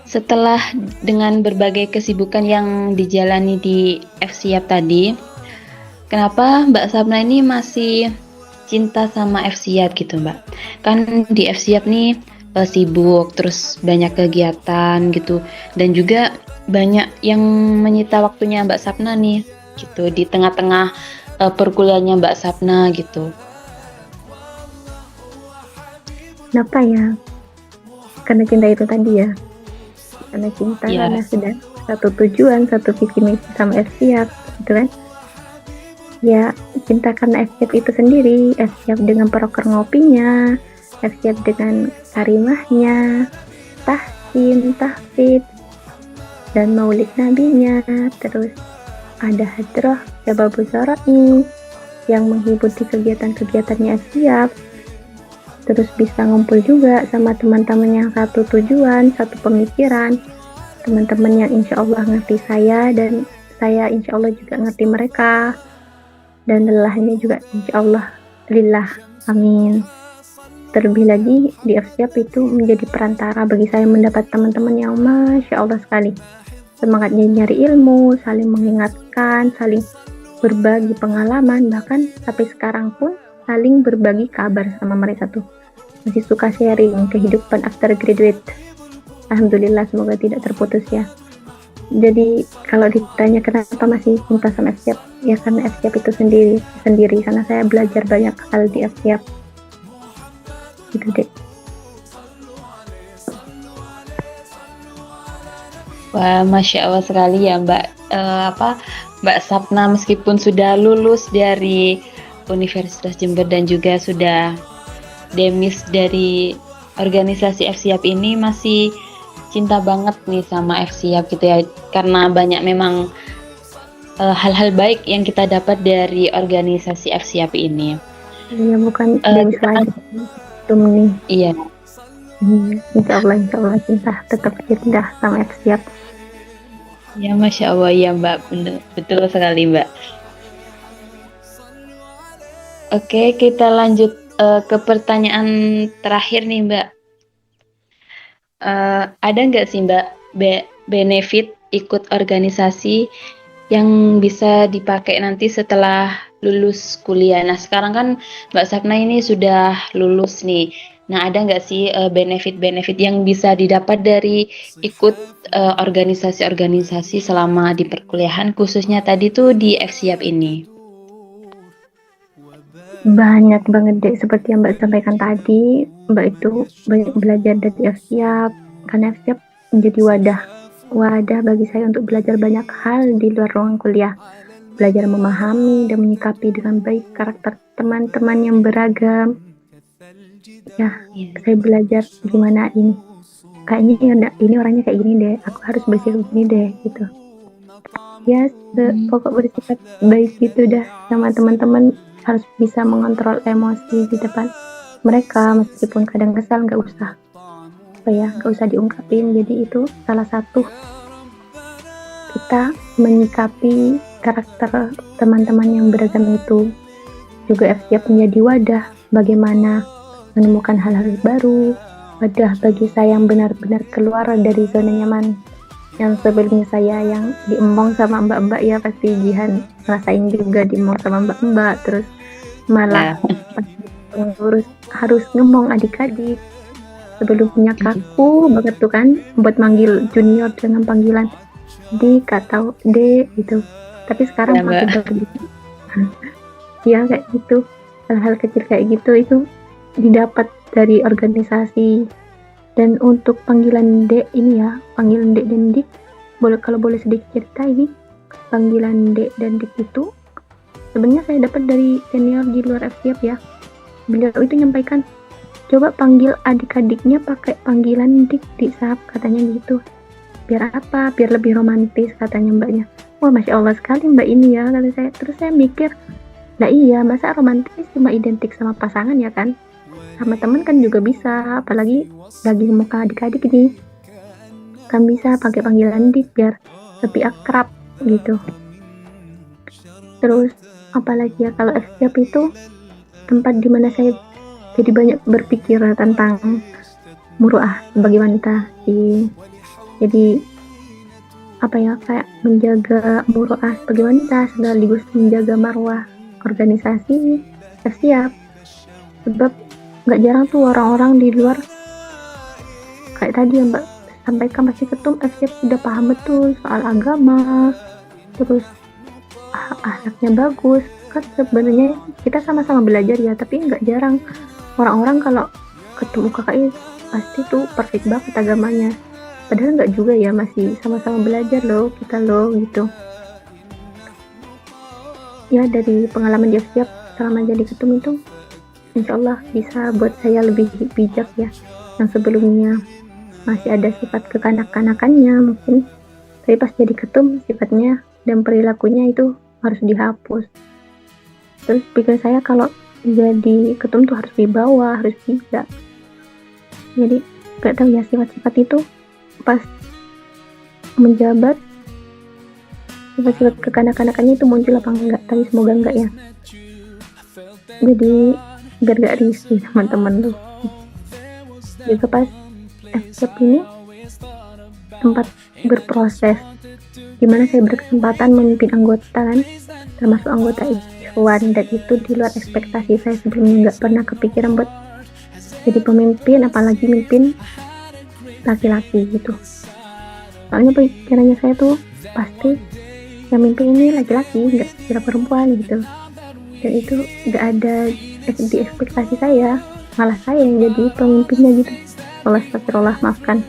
Speaker 1: Setelah dengan berbagai kesibukan yang dijalani di FSIAP tadi, kenapa Mbak Sapna ini masih cinta sama FSIAP gitu Mbak? Kan di FSIAP nih sibuk, terus banyak kegiatan gitu, dan juga banyak yang menyita waktunya Mbak Sapna nih gitu di tengah-tengah perkuliahannya Mbak Sapna gitu.
Speaker 2: Kenapa ya? Karena cinta itu tadi ya. Karena cinta,
Speaker 1: Ya.
Speaker 2: karena sudah satu tujuan, satu visi misi sama FSIAP gitu kan. Ya, cinta karena FSIAP itu sendiri, FSIAP dengan proker ngopinya, FSIAP dengan karimahnya, tahsin, tahfidz, dan maulid nabinya, terus ada hadroh, syababul syara'i yang menghibur di kegiatan-kegiatannya FSIAP, terus bisa ngumpul juga sama teman-teman yang satu tujuan, satu pemikiran, teman-teman yang insya Allah ngerti saya dan saya insya Allah juga ngerti mereka, dan lelahnya juga insya Allah lillah, amin. Terlebih lagi di FSIAP itu menjadi perantara bagi saya mendapat teman-teman yang masya Allah sekali, semangatnya nyari ilmu, saling mengingatkan, saling berbagi pengalaman, bahkan sampai sekarang pun saling berbagi kabar sama mereka tuh, masih suka sharing kehidupan after graduate. Alhamdulillah, semoga tidak terputus ya. Jadi kalau ditanya kenapa masih cinta sama FSIAP, ya karena FSIAP itu sendiri karena saya belajar banyak hal di FSIAP gitu deh.
Speaker 1: Wah, masya Allah sekali ya Mbak. Mbak Sapna meskipun sudah lulus dari Universitas Jember dan juga sudah demis dari organisasi FSIAP ini, masih cinta banget nih sama FSIAP gitu ya, karena banyak memang hal-hal baik yang kita dapat dari organisasi FSIAP ini.
Speaker 2: Iya, bukan
Speaker 1: Eh,
Speaker 2: Dewi
Speaker 1: kita
Speaker 2: lagi itu nih.
Speaker 1: iya,
Speaker 2: Insya Allah cinta tetap cinta sama siap.
Speaker 1: ya Masya Allah ya Mbak, betul sekali Mbak. Oke, kita lanjut ke pertanyaan terakhir nih Mbak. Ada nggak sih Mbak benefit ikut organisasi yang bisa dipakai nanti setelah lulus kuliah? Nah, sekarang kan Mbak Sapna ini sudah lulus nih. Nah, ada nggak sih benefit-benefit yang bisa didapat dari ikut organisasi-organisasi selama di perkuliahan, khususnya tadi tuh di FSIAP ini?
Speaker 2: Banyak banget deh, seperti yang Mbak sampaikan tadi. Mbak itu banyak belajar dari FSIAP, karena FSIAP menjadi wadah bagi saya untuk belajar banyak hal di luar ruang kuliah. Belajar memahami dan menyikapi dengan baik karakter teman-teman yang beragam. Ya, saya belajar gimana ini. Kayaknya ini orangnya kayak gini deh, aku harus bersikap gini deh, gitu. Ya, pokok bersikap baik gitu dah sama teman-teman. Harus bisa mengontrol emosi di depan mereka, meskipun kadang kesal, nggak usah diungkapin. Jadi itu salah satu kita menyikapi karakter teman-teman yang beragam itu. Juga FSIAP menjadi wadah bagaimana menemukan hal-hal baru, wadah bagi saya yang benar-benar keluar dari zona nyaman. Yang sebelumnya saya yang diemong sama mbak-mbak, ya pasti Jihan ngerasain juga diemong sama mbak-mbak, terus malah pengurus harus ngomong adik-adik. Sebelumnya kaku banget tuh kan buat manggil junior dengan panggilan Dik atau D gitu. Tapi sekarang makin terbuka. Ya kayak gitu, hal-hal kecil kayak gitu itu didapat dari organisasi. Dan untuk panggilan Dek ini ya, panggilan Dek dan Dik, kalau boleh sedikit cerita ini, panggilan Dek dan Dik itu sebenarnya saya dapat dari senior di luar FSIAP ya. Beliau itu nyampaikan, coba panggil adik-adiknya pakai panggilan Dik, Sap, katanya gitu. Biar apa? Biar lebih romantis, katanya mbaknya. Wah, Masya Allah sekali mbak ini ya, kata saya. Terus saya mikir, nah iya, masa romantis cuma identik sama pasangan ya kan? Sama teman kan juga bisa, apalagi lagi muka adik-adik nih, kan bisa pakai panggilan Dik biar lebih akrab gitu. Terus apalagi ya, kalau FSIAP itu tempat dimana saya jadi banyak berpikir tentang muruah sebagai wanita sih. Jadi apa ya, kayak menjaga muruah sebagai wanita sekaligus menjaga marwah organisasi FSIAP. Sebab nggak jarang tuh orang-orang di luar kayak tadi yang Mbak sampaikan, masih ketum FSIAP sudah paham betul soal agama, terus akhlaknya bagus. Kan sebenarnya kita sama-sama belajar ya, tapi nggak jarang orang-orang kalau ketemu KKI pasti tuh perfect banget agamanya, padahal nggak juga ya, masih sama-sama belajar loh kita loh gitu ya. Dari pengalaman di FSIAP selama jadi ketum itu insya Allah bisa buat saya lebih bijak ya, yang sebelumnya masih ada sifat kekanak-kanakannya mungkin, tapi pas jadi ketum sifatnya dan perilakunya itu harus dihapus. Terus pikir saya kalau jadi ketum tuh harus dibawa, harus bijak. Jadi gak tahu ya, sifat-sifat itu pas menjabat, sifat-sifat kekanak-kanakannya itu muncul apa enggak, tapi semoga enggak ya. Jadi biar gak risih teman-teman tuh. Juga pas FSIAP ini tempat berproses, dimana saya berkesempatan memimpin anggota kan, termasuk anggota Ikhwan, dan itu di luar ekspektasi saya sebelumnya. Nggak pernah kepikiran buat jadi pemimpin, apalagi mimpin laki-laki gitu. Soalnya pikirannya saya tuh pasti yang mimpin ini laki-laki, nggak kira perempuan gitu. Dan itu nggak ada di ekspektasi saya, malah saya yang jadi pemimpinnya gitu. Astagfirullah, maafkan.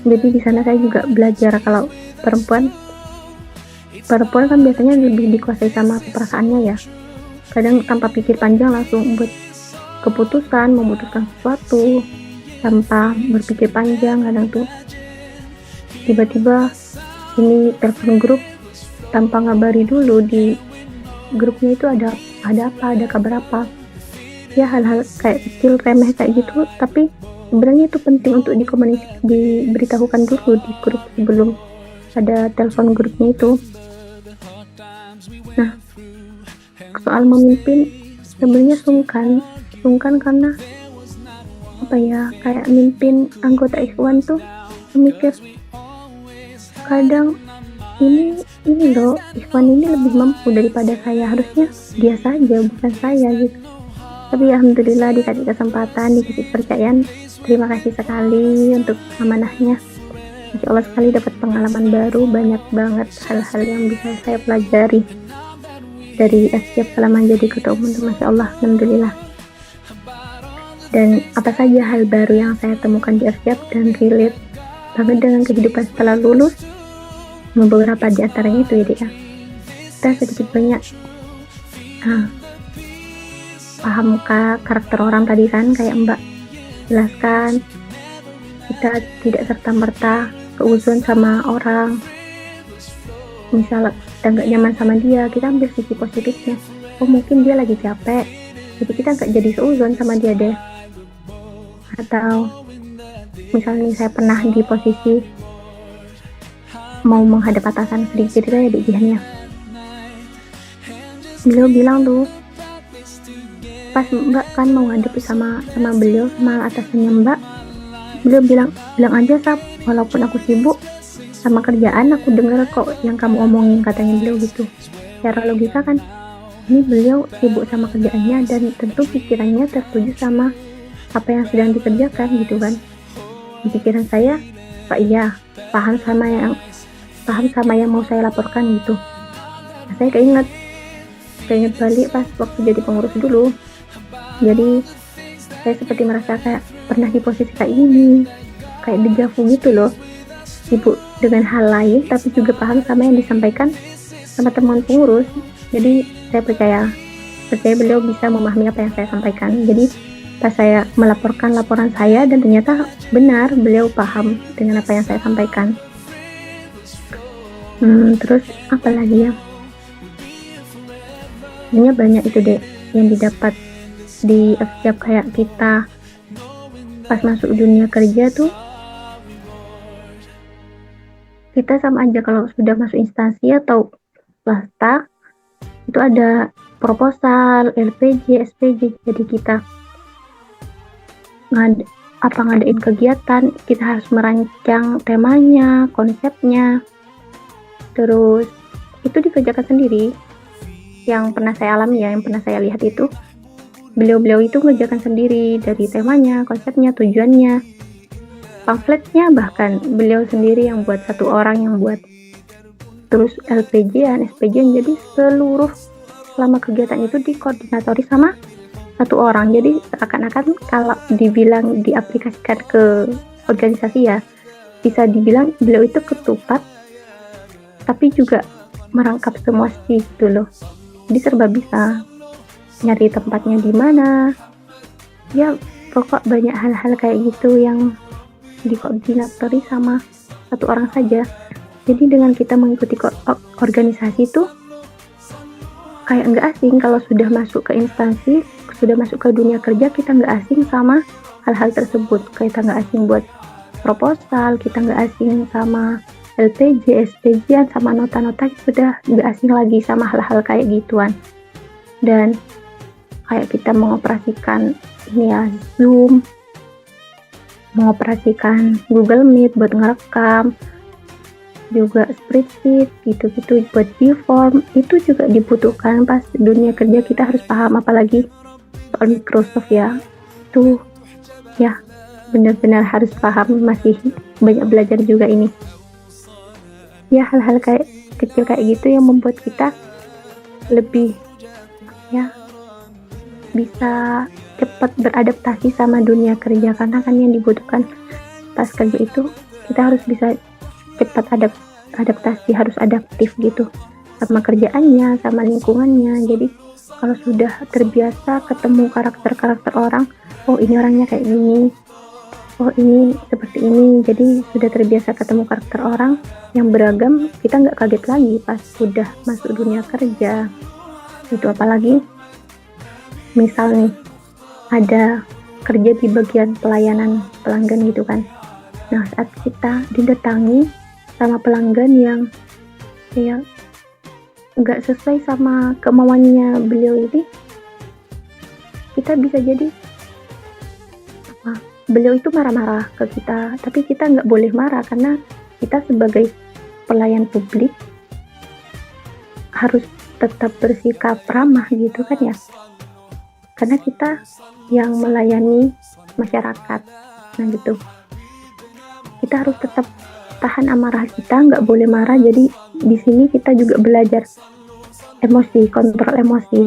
Speaker 2: Jadi di sana saya juga belajar kalau perempuan kan biasanya lebih dikuasai sama perasaannya ya. Kadang tanpa pikir panjang langsung buat keputusan, memutuskan sesuatu tanpa berpikir panjang. Kadang tuh tiba-tiba ini telepon grup, tanpa ngabari dulu di grupnya itu ada apa, ada kabar apa. Ya hal-hal kayak kecil remeh kayak gitu, tapi sebenarnya itu penting untuk diberitahukan dulu di grup sebelum ada telepon grupnya itu. Nah, soal memimpin sebenarnya sungkan karena apa ya, kayak mimpin anggota Ikhwan tuh mikir kadang ini loh, Ikhwan ini lebih mampu daripada saya, harusnya dia saja bukan saya gitu. Tapi alhamdulillah dikasih kesempatan, dikasih kepercayaan, terima kasih sekali untuk amanahnya. Masya Allah sekali dapat pengalaman baru, banyak banget hal-hal yang bisa saya pelajari dari setiap selama jadi ketua umum. Masya Allah, alhamdulillah. Dan apa saja hal baru yang saya temukan di FCF dan relate banget dengan kehidupan setelah lulus. Beberapa di antaranya itu ya Dek ya, kita sedikit banyak paham karakter orang tadi kan, kayak Mbak jelaskan, kita tidak serta-merta keuzon sama orang. Misalnya kita nggak nyaman sama dia, kita ambil sisi positifnya. Oh mungkin dia lagi capek, jadi kita nggak jadi seuzon sama dia deh. Atau misalnya saya pernah di posisi mau menghadap atasan, sedikit cerita ya di jihannya. Beliau bilang tuh, pas Mbak kan mau ngadepi sama beliau, sama atasannya Mbak, beliau bilang aja Sab, walaupun aku sibuk sama kerjaan, aku dengar kok yang kamu omongin, katanya beliau gitu. Secara logika kan ini beliau sibuk sama kerjaannya dan tentu pikirannya tertuju sama apa yang sedang dikerjakan gitu kan. Di pikiran saya, Pak iya paham sama yang mau saya laporkan gitu. Nah, saya keinget balik pas waktu jadi pengurus dulu. Jadi saya seperti merasa kayak pernah di posisi kayak ini, kayak dejavu gitu loh, sibuk dengan hal lain tapi juga paham sama yang disampaikan sama teman pengurus. Jadi saya percaya beliau bisa memahami apa yang saya sampaikan. Jadi pas saya melaporkan laporan saya, dan ternyata benar beliau paham dengan apa yang saya sampaikan. Terus apa lagi ya, sebenarnya banyak itu deh yang didapat di setiap kayak kita pas masuk dunia kerja tuh. Kita sama aja kalau sudah masuk instansi atau swasta itu ada proposal, LPJ, SPJ. Jadi kita ngadain kegiatan, kita harus merancang temanya, konsepnya, terus itu dikerjakan sendiri. Yang pernah saya alami ya, yang pernah saya lihat itu beliau itu mengerjakan sendiri, dari temanya, konsepnya, tujuannya, pamfletnya bahkan beliau sendiri yang buat, satu orang yang buat. Terus LPJ-an, SPJ-an, jadi seluruh selama kegiatan itu dikoordinatori sama satu orang. Jadi seakan-akan kalau dibilang diaplikasikan ke organisasi ya, bisa dibilang beliau itu ketupat tapi juga merangkap semua sih gitu loh. Jadi serba bisa, nyari tempatnya di mana, ya pokok banyak hal-hal kayak gitu yang dikoordinatori sama satu orang saja. Jadi dengan kita mengikuti organisasi itu kayak nggak asing. Kalau sudah masuk ke instansi, sudah masuk ke dunia kerja, kita nggak asing sama hal-hal tersebut. Kita nggak asing buat proposal, kita nggak asing sama LPJ, SPJ, sama nota-nota, sudah nggak asing lagi sama hal-hal kayak gituan. Dan kayak kita mengoperasikan ini ya, Zoom, mengoperasikan Google Meet buat ngerekam, juga spreadsheet gitu-gitu buat di-form, itu juga dibutuhkan pas dunia kerja. Kita harus paham, apalagi soal Microsoft ya, itu ya benar-benar harus paham. Masih banyak belajar juga ini ya, hal-hal kayak kecil kayak gitu yang membuat kita lebih ya bisa cepat beradaptasi sama dunia kerja. Karena kan yang dibutuhkan pas kerja itu kita harus bisa cepat adaptasi, harus adaptif gitu sama kerjaannya, sama lingkungannya. Jadi kalau sudah terbiasa ketemu karakter-karakter orang, oh ini orangnya kayak gini, oh ini seperti ini, jadi sudah terbiasa ketemu karakter orang yang beragam, kita nggak kaget lagi pas sudah masuk dunia kerja. Itu apalagi misal nih ada kerja di bagian pelayanan pelanggan gitu kan. Nah, saat kita didatangi sama pelanggan yang kayak nggak sesuai sama kemauannya beliau ini, kita bisa jadi beliau itu marah-marah ke kita, tapi kita nggak boleh marah karena kita sebagai pelayan publik harus tetap bersikap ramah gitu kan ya, karena kita yang melayani masyarakat. Nah gitu, kita harus tetap tahan amarah kita, nggak boleh marah. Jadi di sini kita juga belajar emosi, kontrol emosi.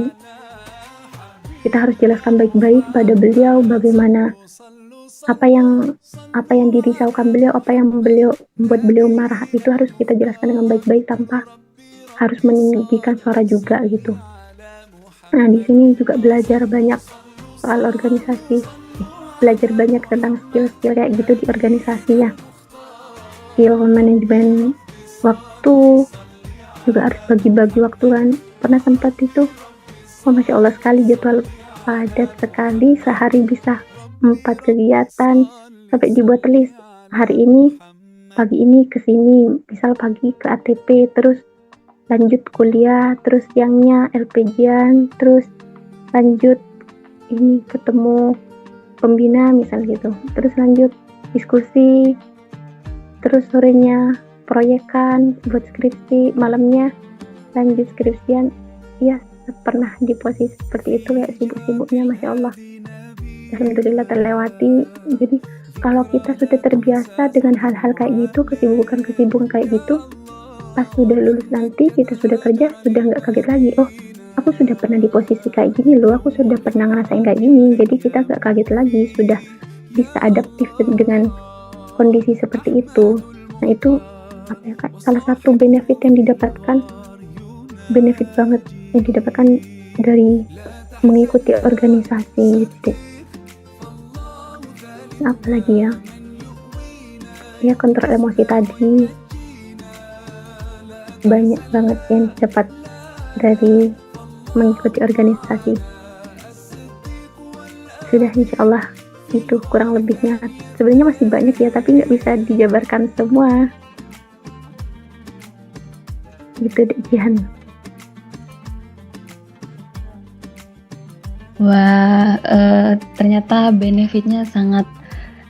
Speaker 2: Kita harus jelaskan baik-baik pada beliau bagaimana apa yang dirisaukan beliau, apa yang membuat beliau marah, itu harus kita jelaskan dengan baik-baik tanpa harus meninggikan suara juga gitu. Nah, di sini juga belajar banyak soal organisasi, belajar banyak tentang skill-skill kayak gitu di organisasi ya. Skill manajemen waktu, juga harus bagi-bagi waktu kan. Pernah sempat itu, Masya Allah sekali jadwal padat sekali, sehari bisa 4 kegiatan, sampai dibuat list hari ini, pagi ini ke sini, misal pagi ke ATP, terus lanjut kuliah, terus siangnya LPG-an, terus lanjut ini ketemu pembina misal gitu, terus lanjut diskusi, terus sorenya proyekan buat skripsi, malamnya lanjut skripsian. Ya, pernah di posisi seperti itu ya, sibuk-sibuknya Masya Allah. Alhamdulillah terlewati. Jadi kalau kita sudah terbiasa dengan hal-hal kayak gitu, kesibukan kayak gitu, pas sudah lulus nanti, kita sudah kerja, sudah nggak kaget lagi. Oh, aku sudah pernah di posisi kayak gini loh, aku sudah pernah ngerasain kayak gini. Jadi kita nggak kaget lagi, sudah bisa adaptif dengan kondisi seperti itu. Nah itu apa ya Kak, salah satu benefit yang didapatkan, benefit banget yang didapatkan dari mengikuti organisasi gitu. Apalagi ya kontrol emosi tadi, banyak banget yang didapat dari mengikuti organisasi. Sudah, insya Allah itu kurang lebihnya. Sebenarnya masih banyak ya, tapi nggak bisa dijabarkan semua gitu deh Jihan.
Speaker 1: Wah, ternyata benefitnya sangat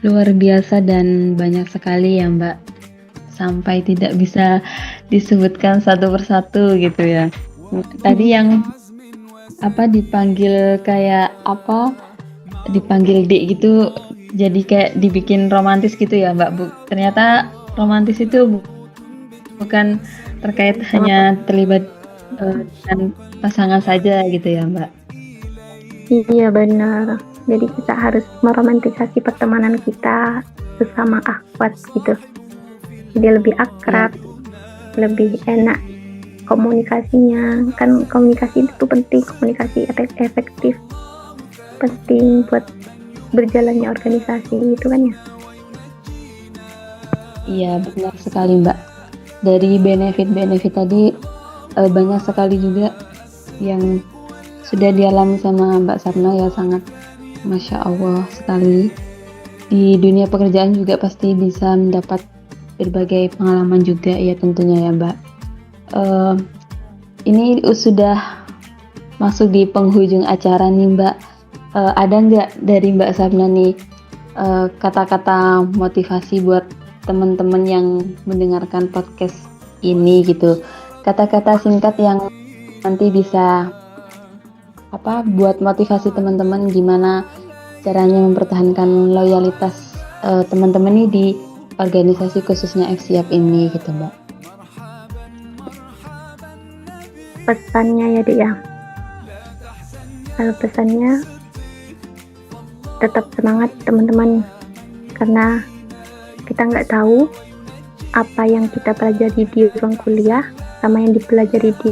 Speaker 1: luar biasa dan banyak sekali ya Mbak, sampai tidak bisa disebutkan satu persatu gitu ya. Tadi yang dipanggil kayak dipanggil Dek gitu, jadi kayak dibikin romantis gitu ya Mbak. Ternyata romantis itu bukan terkait hanya terlibat dengan pasangan saja gitu ya Mbak.
Speaker 2: Iya benar. Jadi kita harus meromantisasi pertemanan kita sesama akhwat gitu. Jadi lebih akrab, lebih enak komunikasinya. Kan komunikasi itu penting, komunikasi efektif, penting buat berjalannya organisasi itu kan ya.
Speaker 1: Iya benar sekali Mbak. Dari benefit-benefit tadi banyak sekali juga yang sudah dialami sama Mbak Sapna ya, sangat Masya Allah sekali. Di dunia pekerjaan juga pasti bisa mendapat berbagai pengalaman juga ya tentunya ya Mbak. Ini sudah masuk di penghujung acara nih Mbak. Ada nggak dari Mbak Sapna nih kata-kata motivasi buat teman-teman yang mendengarkan podcast ini gitu? Kata-kata singkat yang nanti bisa buat motivasi teman-teman gimana caranya mempertahankan loyalitas teman-teman nih di organisasi khususnya FSIAP ini gitu Mbak.
Speaker 2: Pesannya ya Dek ya, kalau pesannya tetap semangat teman-teman, karena kita nggak tahu apa yang kita pelajari di ruang kuliah sama yang dipelajari di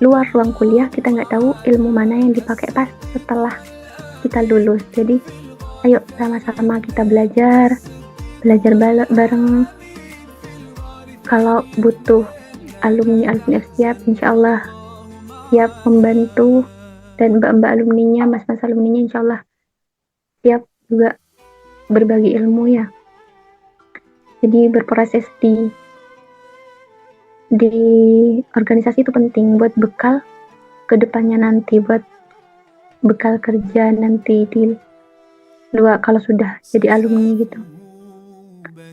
Speaker 2: luar ruang kuliah. Kita nggak tahu ilmu mana yang dipakai pas setelah kita lulus. Jadi Ayo sama-sama kita belajar bareng. Kalau butuh alumni FSIAP, insya Allah siap membantu, dan mbak-mbak alumninya, mas-mas alumninya insya Allah siap juga berbagi ilmu ya. Jadi berproses di organisasi itu penting buat bekal kedepannya nanti, buat bekal kerja nanti di luar kalau sudah jadi alumni gitu.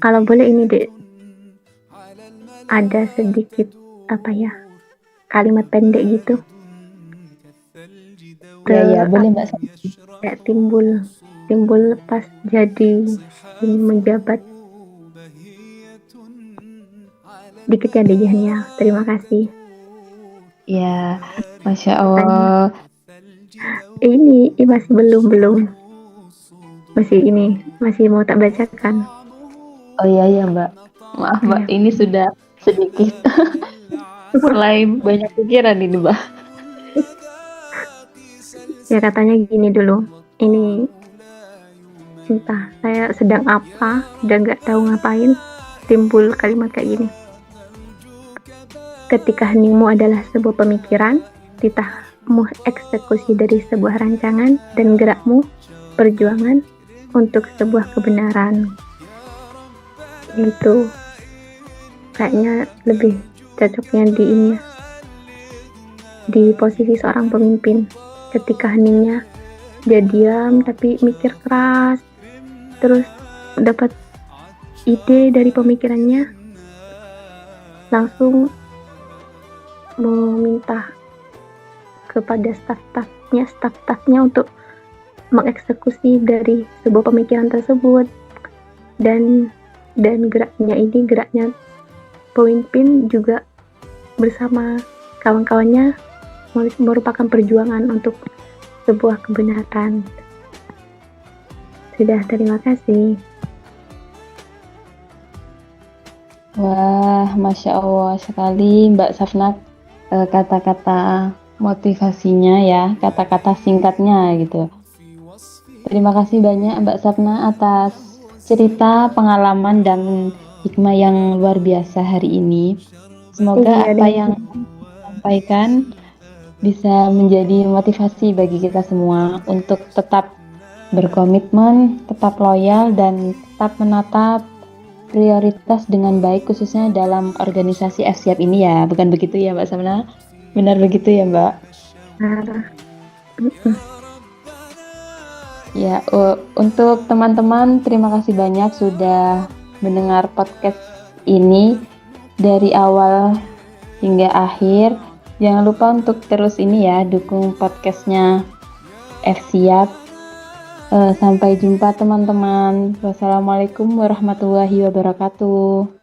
Speaker 2: Kalau boleh ini Dek, ada sedikit kalimat pendek gitu.
Speaker 1: Ya, boleh Mbak.
Speaker 2: Kayak timbul pas jadi ini menjabat. Dikit ya Dejannya. Terima kasih.
Speaker 1: Ya, Masya Allah.
Speaker 2: Ini masih belum. Masih mau tak bacakan.
Speaker 1: Oh iya Mbak. Maaf Mbak, ini sudah sedikit mulai banyak pikiran ini Mbak.
Speaker 2: Ya katanya gini dulu. Ini entah saya sedang apa, udah nggak tahu ngapain, timbul kalimat kayak gini. Ketika heningmu adalah sebuah pemikiran, titahmu eksekusi dari sebuah rancangan, dan gerakmu perjuangan untuk sebuah kebenaran. Itu kayaknya lebih cocoknya di posisi seorang pemimpin. Ketika heningnya dia diam tapi mikir keras, terus dapat ide dari pemikirannya, langsung meminta kepada staf-stafnya untuk mengeksekusi dari sebuah pemikiran tersebut, dan geraknya pemimpin juga bersama kawan-kawannya merupakan perjuangan untuk sebuah kebenaran. Sudah, terima kasih.
Speaker 1: Wah, Masya Allah sekali Mbak Safna, kata-kata motivasinya ya, kata-kata singkatnya gitu. Terima kasih banyak Mbak Safna atas cerita, pengalaman, dan hikmah yang luar biasa hari ini. Semoga apa yang disampaikan bisa menjadi motivasi bagi kita semua untuk tetap berkomitmen, tetap loyal, dan tetap menatap prioritas dengan baik, khususnya dalam organisasi FSIAP ini ya. Bukan begitu ya Mbak Samna? Benar begitu ya Mbak? Ya, untuk teman-teman terima kasih banyak sudah mendengar podcast ini dari awal hingga akhir. Jangan lupa untuk terus ini ya, dukung podcastnya FSIAP. Sampai jumpa teman-teman. Wassalamualaikum warahmatullahi wabarakatuh.